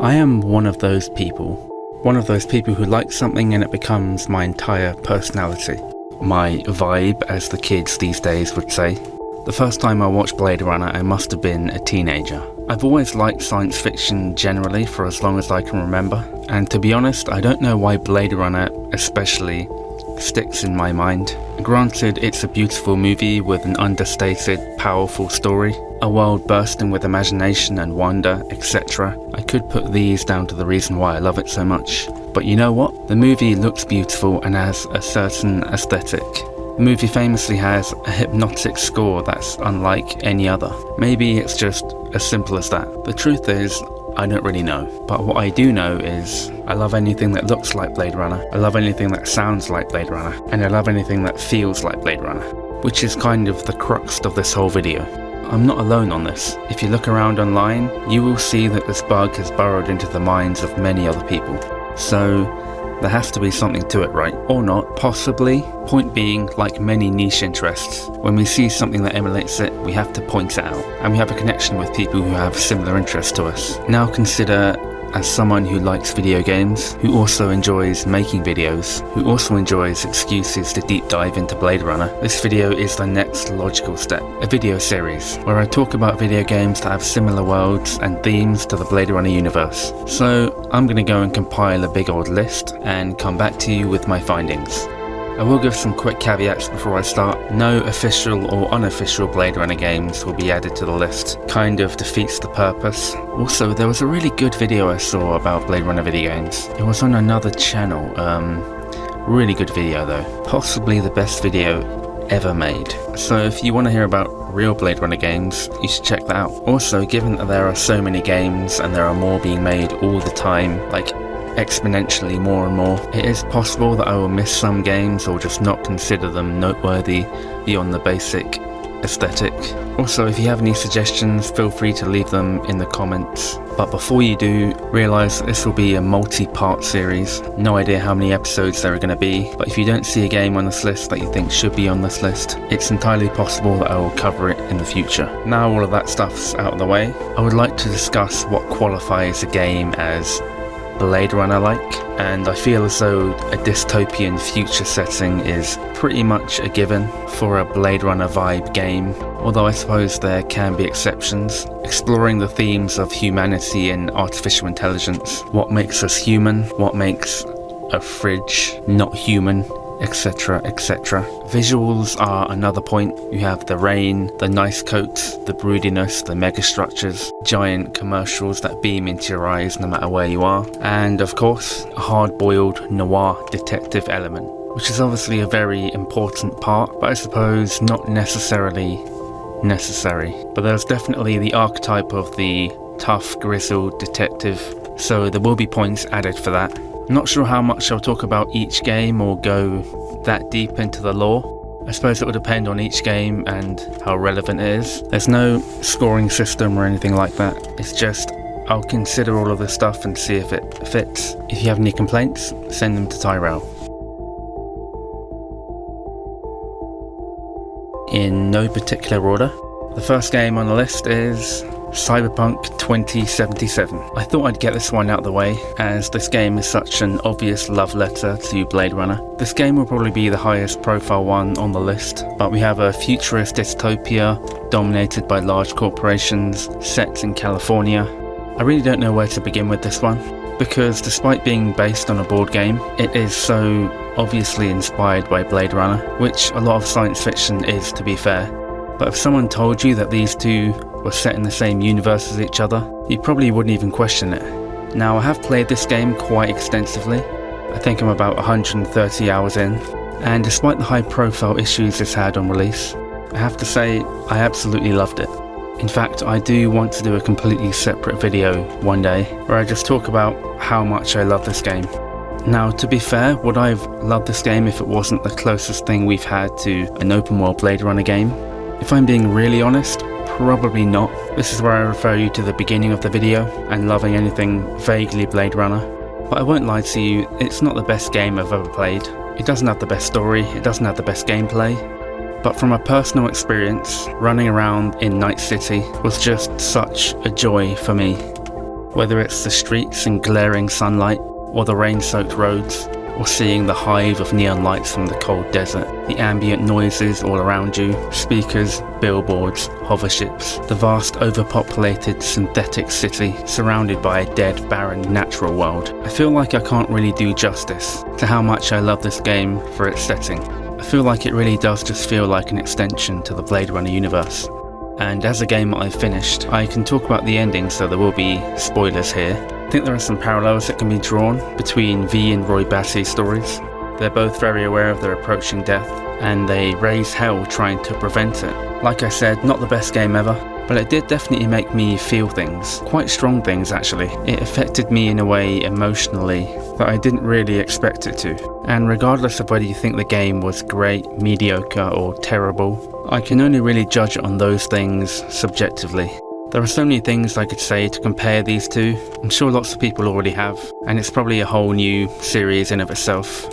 I am one of those people. One of those people who likes something and it becomes my entire personality. My vibe, as the kids these days would say. The first time I watched Blade Runner, I must have been a teenager. I've always liked science fiction generally for as long as I can remember, and to be honest, I don't know why Blade Runner especially sticks in my mind. Granted, it's a beautiful movie with an understated, powerful story, a world bursting with imagination and wonder, etc. I could put these down to the reason why I love it so much. But you know what? The movie looks beautiful and has a certain aesthetic. The movie famously has a hypnotic score that's unlike any other. Maybe it's just as simple as that. The truth is, I don't really know. But what I do know is, I love anything that looks like Blade Runner, I love anything that sounds like Blade Runner, and I love anything that feels like Blade Runner. Which is kind of the crux of this whole video. I'm not alone on this. If you look around online, you will see that this bug has burrowed into the minds of many other people. So, there has to be something to it, right? Or not, possibly. Point being, like many niche interests, when we see something that emulates it, we have to point it out. And we have a connection with people who have similar interests to us. Now consider, as someone who likes video games, who also enjoys making videos, who also enjoys excuses to deep dive into Blade Runner, this video is the next logical step. A video series, where I talk about video games that have similar worlds and themes to the Blade Runner universe. So, I'm gonna go and compile a big old list, and come back to you with my findings. I will give some quick caveats before I start. No official or unofficial Blade Runner games will be added to the list. Kind of defeats the purpose. Also, there was a really good video I saw about Blade Runner video games. It was on another channel. Really good video though. Possibly the best video ever made. So if you want to hear about real Blade Runner games, you should check that out. Also, given that there are so many games and there are more being made all the time, like exponentially more and more, it is possible that I will miss some games or just not consider them noteworthy beyond the basic aesthetic. Also, if you have any suggestions, feel free to leave them in the comments. But before you do, realise that this will be a multi-part series. No idea how many episodes there are going to be, but if you don't see a game on this list that you think should be on this list, it's entirely possible that I will cover it in the future. Now all of that stuff's out of the way, I would like to discuss what qualifies a game as Blade Runner-like, and I feel as though a dystopian future setting is pretty much a given for a Blade Runner vibe game, although I suppose there can be exceptions. Exploring the themes of humanity and artificial intelligence, what makes us human, what makes a fridge not human, etc, etc. Visuals are another point. You have the rain, the nice coats, the broodiness, the megastructures, giant commercials that beam into your eyes no matter where you are, and of course, a hard-boiled noir detective element, which is obviously a very important part, but I suppose not necessarily necessary. But there's definitely the archetype of the tough, grizzled detective, so there will be points added for that. I'm not sure how much I'll talk about each game or go that deep into the lore. I suppose it will depend on each game and how relevant it is. There's no scoring system or anything like that. It's just, I'll consider all of this stuff and see if it fits. If you have any complaints, send them to Tyrell. In no particular order, the first game on the list is Cyberpunk 2077. I thought I'd get this one out of the way, as this game is such an obvious love letter to Blade Runner. This game will probably be the highest profile one on the list, but we have a futurist dystopia dominated by large corporations, set in California. I really don't know where to begin with this one, because despite being based on a board game, it is so obviously inspired by Blade Runner, which a lot of science fiction is, to be fair. But if someone told you that these two were set in the same universe as each other, you probably wouldn't even question it. Now, I have played this game quite extensively. I think I'm about 130 hours in, and despite the high profile issues it's had on release, I have to say I absolutely loved it. In fact, I do want to do a completely separate video one day where I just talk about how much I love this game. Now, to be fair, would I have loved this game if it wasn't the closest thing we've had to an open world Blade Runner game? If I'm being really honest, probably not. This is where I refer you to the beginning of the video and loving anything vaguely Blade Runner. But I won't lie to you, it's not the best game I've ever played. It doesn't have the best story, it doesn't have the best gameplay. But from a personal experience, running around in Night City was just such a joy for me. Whether it's the streets in glaring sunlight, or the rain-soaked roads, or seeing the hive of neon lights from the cold desert, the ambient noises all around you, speakers, billboards, hover ships, the vast overpopulated synthetic city surrounded by a dead, barren natural world. I feel like I can't really do justice to how much I love this game for its setting. I feel like it really does just feel like an extension to the Blade Runner universe. And as a game that I've finished, I can talk about the ending, so there will be spoilers here. I think there are some parallels that can be drawn between V and Roy Bassie's stories. They're both very aware of their approaching death, and they raise hell trying to prevent it. Like I said, not the best game ever, but it did definitely make me feel things. Quite strong things, actually. It affected me in a way emotionally that I didn't really expect it to. And regardless of whether you think the game was great, mediocre, or terrible, I can only really judge it on those things subjectively. There are so many things I could say to compare these two. I'm sure lots of people already have, and it's probably a whole new series in of itself.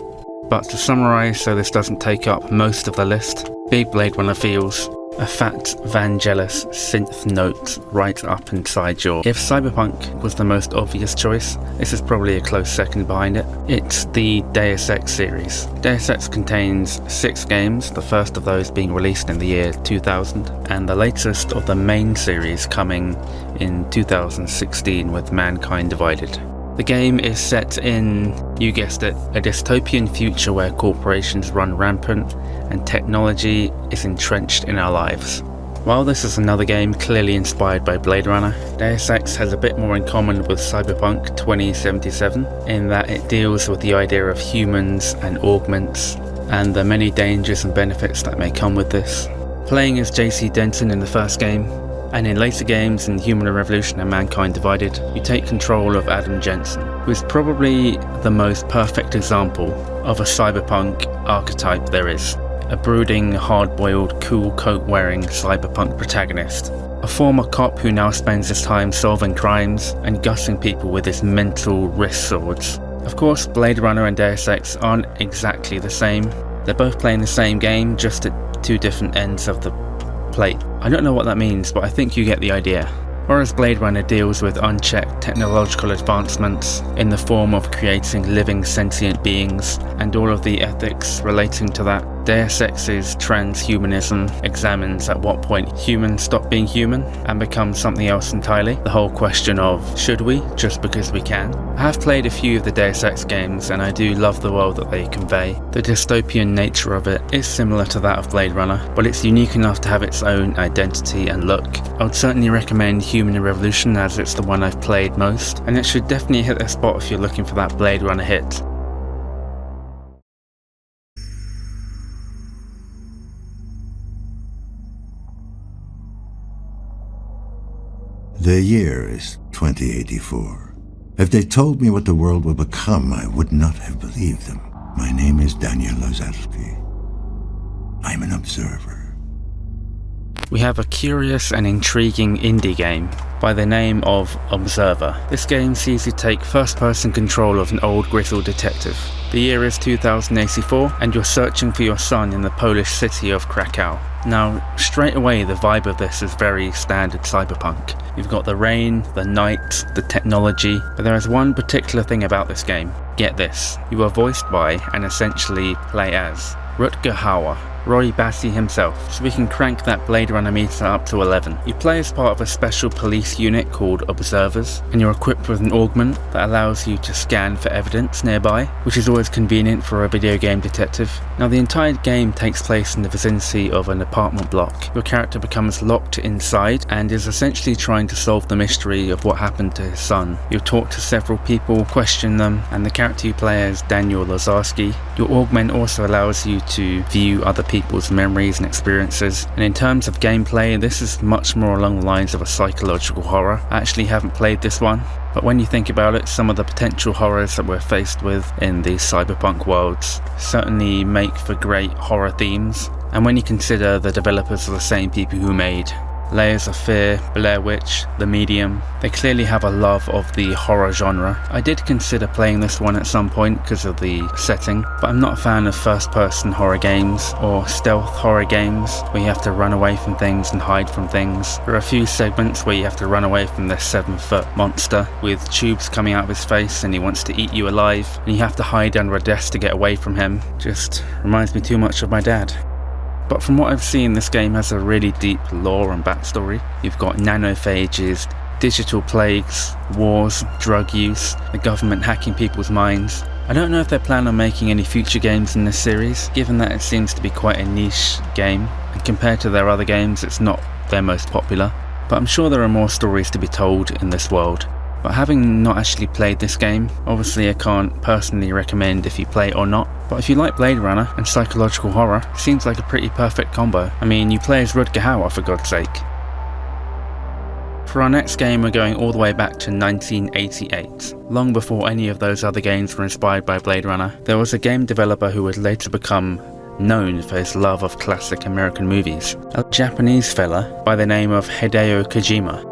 But to summarise, so this doesn't take up most of the list, Big Blade Runner feels a fat Vangelis synth note right up inside your... If Cyberpunk was the most obvious choice, this is probably a close second behind it. It's the Deus Ex series. Deus Ex contains 6 games, the first of those being released in the year 2000, and the latest of the main series coming in 2016 with Mankind Divided. The game is set in, you guessed it, a dystopian future where corporations run rampant and technology is entrenched in our lives. While this is another game clearly inspired by Blade Runner, Deus Ex has a bit more in common with Cyberpunk 2077 in that it deals with the idea of humans and augments and the many dangers and benefits that may come with this. Playing as JC Denton in the first game, and in later games in Human Revolution and Mankind Divided, you take control of Adam Jensen, who is probably the most perfect example of a cyberpunk archetype there is. A brooding, hard-boiled, cool coat-wearing cyberpunk protagonist. A former cop who now spends his time solving crimes and gutting people with his mental wrist swords. Of course, Blade Runner and Deus Ex aren't exactly the same. They're both playing the same game, just at two different ends of the plate. I don't know what that means, but I think you get the idea. Whereas Blade Runner deals with unchecked technological advancements in the form of creating living sentient beings and all of the ethics relating to that, Deus Ex's transhumanism examines at what point humans stop being human and become something else entirely. The whole question of, should we, just because we can? I have played a few of the Deus Ex games and I do love the world that they convey. The dystopian nature of it is similar to that of Blade Runner, but it's unique enough to have its own identity and look. I would certainly recommend Human Revolution as it's the one I've played most, and it should definitely hit the spot if you're looking for that Blade Runner hit. The year is 2084. If they told me what the world would become, I would not have believed them. My name is Daniel Lozalski. I'm an observer. We have a curious and intriguing indie game by the name of Observer. This game sees you take first-person control of an old grizzled detective. The year is 2084 and you're searching for your son in the Polish city of Krakow. Now, straight away the vibe of this is very standard cyberpunk. You've got the rain, the night, the technology, but there is one particular thing about this game. Get this, you are voiced by and essentially play as Rutger Hauer, Roy Bassie himself, so we can crank that Blade Runner meter up to 11. You play as part of a special police unit called Observers, and you're equipped with an augment that allows you to scan for evidence nearby, which is always convenient for a video game detective. Now the entire game takes place in the vicinity of an apartment block. Your character becomes locked inside and is essentially trying to solve the mystery of what happened to his son. You'll talk to several people, question them, and the character you play as Daniel Lozarski. Your augment also allows you to view other people's memories and experiences, and in terms of gameplay, this is much more along the lines of a psychological horror. I actually haven't played this one, but when you think about it, some of the potential horrors that we're faced with in these cyberpunk worlds certainly make for great horror themes, and when you consider the developers are the same people who made Layers of Fear, Blair Witch, The Medium. They clearly have a love of the horror genre. I did consider playing this one at some point because of the setting, but I'm not a fan of first-person horror games or stealth horror games where you have to run away from things and hide from things. There are a few segments where you have to run away from this 7-foot monster with tubes coming out of his face and he wants to eat you alive, and you have to hide under a desk to get away from him. Just reminds me too much of my dad. But from what I've seen, this game has a really deep lore and backstory. You've got nanophages, digital plagues, wars, drug use, the government hacking people's minds. I don't know if they plan on making any future games in this series, given that it seems to be quite a niche game, and compared to their other games it's not their most popular. But I'm sure there are more stories to be told in this world. But having not actually played this game, obviously I can't personally recommend if you play it or not. But if you like Blade Runner and psychological horror, it seems like a pretty perfect combo. I mean, you play as Rutger Hauer for God's sake. For our next game, we're going all the way back to 1988. Long before any of those other games were inspired by Blade Runner, there was a game developer who would later become known for his love of classic American movies, a Japanese fella by the name of Hideo Kojima.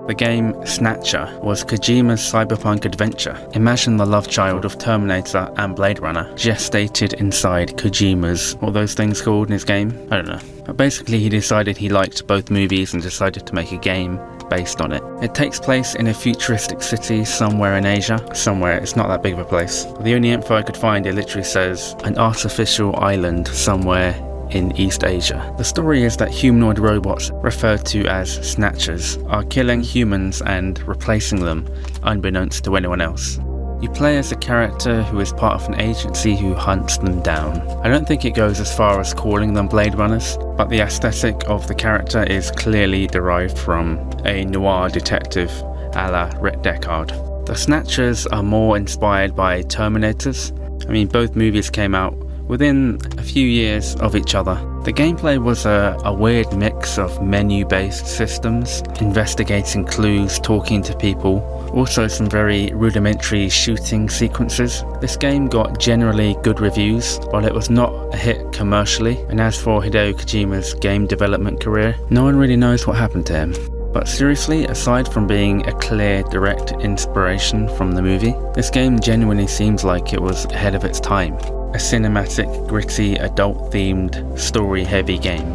The game Snatcher was Kojima's cyberpunk adventure. Imagine the love child of Terminator and Blade Runner gestated inside Kojima's, what are those things called in his game? I don't know. But basically he decided he liked both movies and decided to make a game based on it. It takes place in a futuristic city somewhere in Asia. Somewhere, it's not that big of a place. The only info I could find, it literally says an artificial island somewhere in East Asia. The story is that humanoid robots, referred to as Snatchers, are killing humans and replacing them, unbeknownst to anyone else. You play as a character who is part of an agency who hunts them down. I don't think it goes as far as calling them Blade Runners, but the aesthetic of the character is clearly derived from a noir detective a la Rhett Deckard. The Snatchers are more inspired by Terminators. I mean, both movies came out within a few years of each other. The gameplay was a weird mix of menu-based systems, investigating clues, talking to people, also some very rudimentary shooting sequences. This game got generally good reviews, while it was not a hit commercially, and as for Hideo Kojima's game development career, no one really knows what happened to him. But seriously, aside from being a clear, direct inspiration from the movie, this game genuinely seems like it was ahead of its time. A cinematic, gritty, adult-themed, story-heavy game.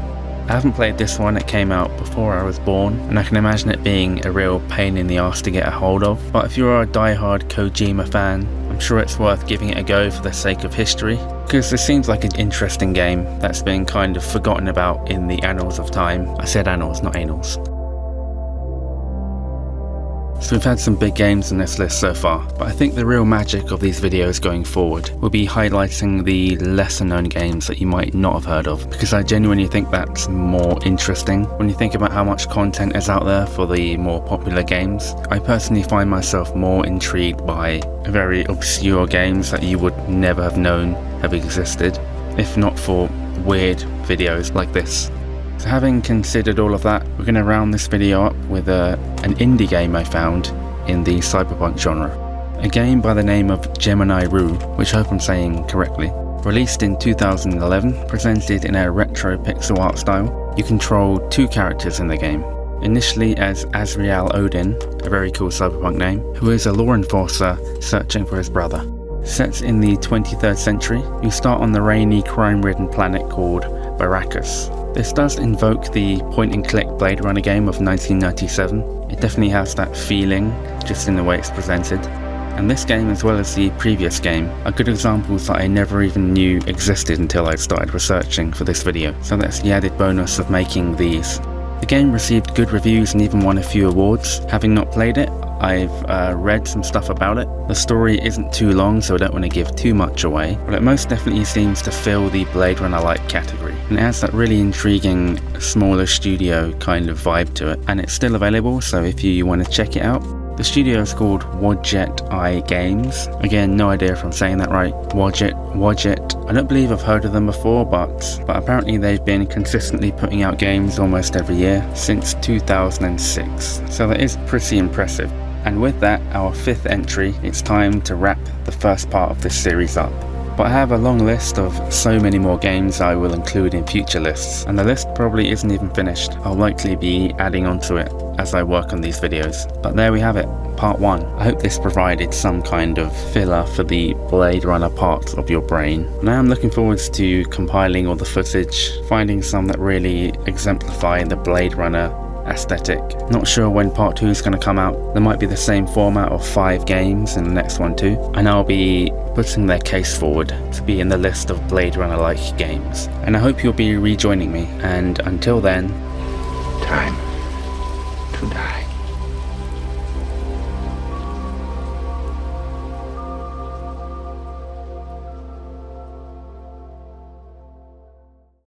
I haven't played this one, it came out before I was born, and I can imagine it being a real pain in the arse to get a hold of. But if you're a die-hard Kojima fan, I'm sure it's worth giving it a go for the sake of history, because this seems like an interesting game that's been kind of forgotten about in the annals of time. I said annals, not anals. So we've had some big games in this list so far, but I think the real magic of these videos going forward will be highlighting the lesser known games that you might not have heard of, because I genuinely think that's more interesting. When you think about how much content is out there for the more popular games, I personally find myself more intrigued by very obscure games that you would never have known have existed, if not for weird videos like this. So having considered all of that, we're going to round this video up with an indie game I found in the cyberpunk genre. A game by the name of Gemini Rue, which I hope I'm saying correctly. Released in 2011, presented in a retro pixel art style, you control two characters in the game. Initially as Azrael Odin, a very cool cyberpunk name, who is a law enforcer searching for his brother. Set in the 23rd century, you start on the rainy, crime-ridden planet called Baracus. This does invoke the point-and-click Blade Runner game of 1997. It definitely has that feeling, just in the way it's presented. And this game, as well as the previous game, are good examples that I never even knew existed until I started researching for this video. So that's the added bonus of making these. The game received good reviews and even won a few awards. Having not played it, I've read some stuff about it. The story isn't too long, so I don't want to give too much away, but it most definitely seems to fill the Blade Runner-like category. And it has that really intriguing, smaller studio kind of vibe to it. And it's still available, so if you want to check it out. The studio is called Wadjet Eye Games. Again, no idea if I'm saying that right. Wadjet. I don't believe I've heard of them before, but apparently they've been consistently putting out games almost every year since 2006. So that is pretty impressive. And with that, our fifth entry, it's time to wrap the first part of this series up. But I have a long list of so many more games I will include in future lists, and the list probably isn't even finished. I'll likely be adding onto it as I work on these videos. But there we have it, part 1. I hope this provided some kind of filler for the Blade Runner part of your brain. Now I'm looking forward to compiling all the footage, finding some that really exemplify the Blade Runner aesthetic. Not sure when part 2 is going to come out. There might be the same format of 5 games in the next one too, and I'll be putting their case forward to be in the list of Blade Runner-like games. And I hope you'll be rejoining me, and until then, Time to die.